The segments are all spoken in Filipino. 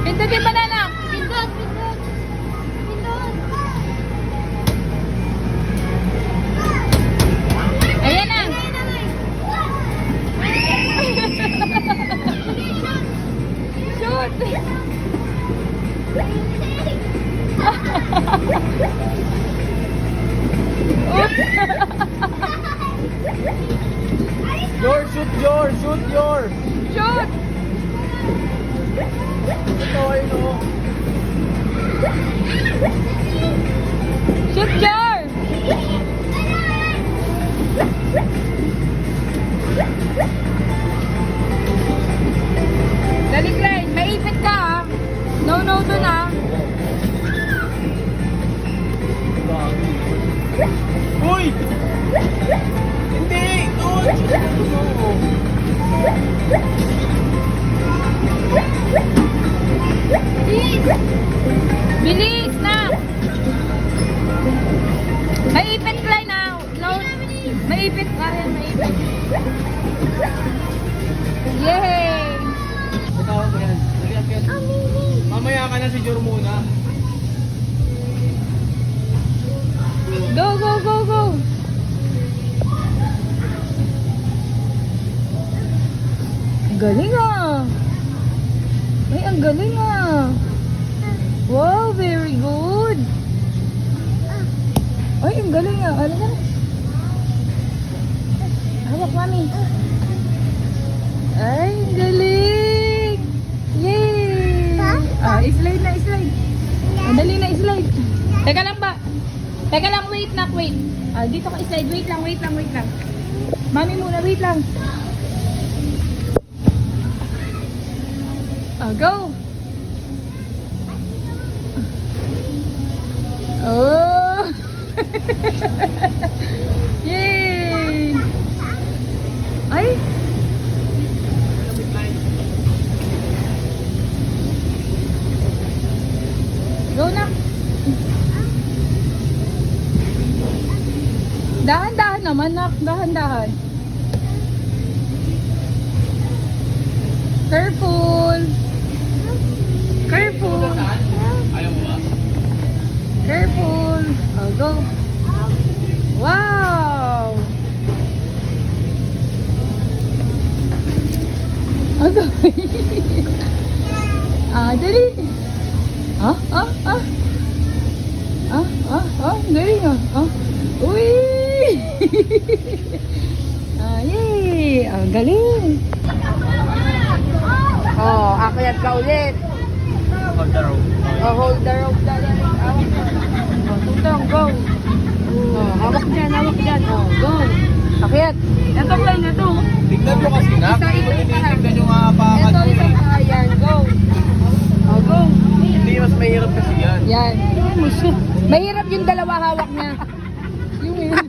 Pindutin mo na lang. Pindot, pindot. Pindot. Ayan na. Shoot. George, shoot yours, shoot yours. Shoot. Ito ay no. Shoot, Jar. Dali, Klein. Maipit ka, ha? No, no, dun, ha? Uy! Hindi! Doon! Bilis na! Maipit, Klein, ha? No, maipit. Kaya, maipit. Yay! Ikaw ba yan? Naliyak yan. Mamaya ka na si Jor muna. Go, go, go, go! Ang galing, ah! Ay, ang galing, ah! Wow, very good! Ay, ang galing, ah! Ano na? Hawak, mami! Ay, ang galing! Yay! Ah, slide na, slide! Ang dali na, slide! Teka lang ba? Teka lang, wait na, wait. Ah, dito ka slide. Wait lang, wait lang, wait lang. Mami muna, wait lang. Ah, go! Oh! Yay! Ay! Go na! Dahan-dahan naman, nak. Dahan-dahan. Careful! Careful! Ayaw mo ba? Careful! Oh, go! Wow! Ano? Ah, dali! Ah, ah, ah! Ah, ah, ah! Dali nga! Ah! Uy! Ah, yay! Ang galing! Oh, akyat ka ulit! Hold the rope. Oh, hold the rope, dali. Hawak ka. Oh, tutong, go! Oh, hawak dyan, oh, go! Akyat! Ito, Klein, ito! Tignan mo kasi na. Isa, isa, isa. Tignan nyo nga pa. Ito, isa pa, yan, go! Oh, go! Hindi, mas mahirap kasi yan. Yan. Mahirap yung dalawa hawak na. Yung yun.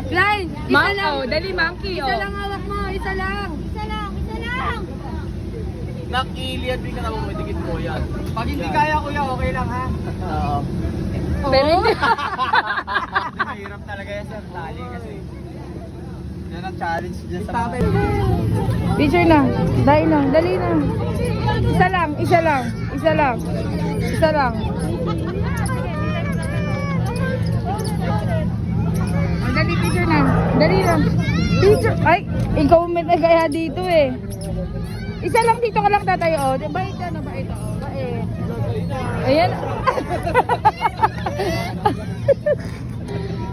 Klein, isa lang. Dali, monkey, oh. Isa lang hawak mo, isa lang. Isa lang, isa lang. Nakilian, di ka naman madikit mo yan. Pag hindi kaya kuya, okay lang ha. Oo. Pero hindi. Mahirap talaga yan sir, tali kasi. Yan ang challenge dyan sa Tatay. Picture na. Dali na. Dali na. Isa lang. Isa lang. Isa lang. Isa lang. Oh, dali, picture na. Dali lang. Picture. Ay, ikaw may nagaya dito eh. Isa lang dito ka lang tatayo. Oh. Bait yan. Bait. Oh. Bait. Ayan.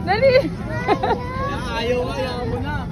Dali. Ayaw mo na.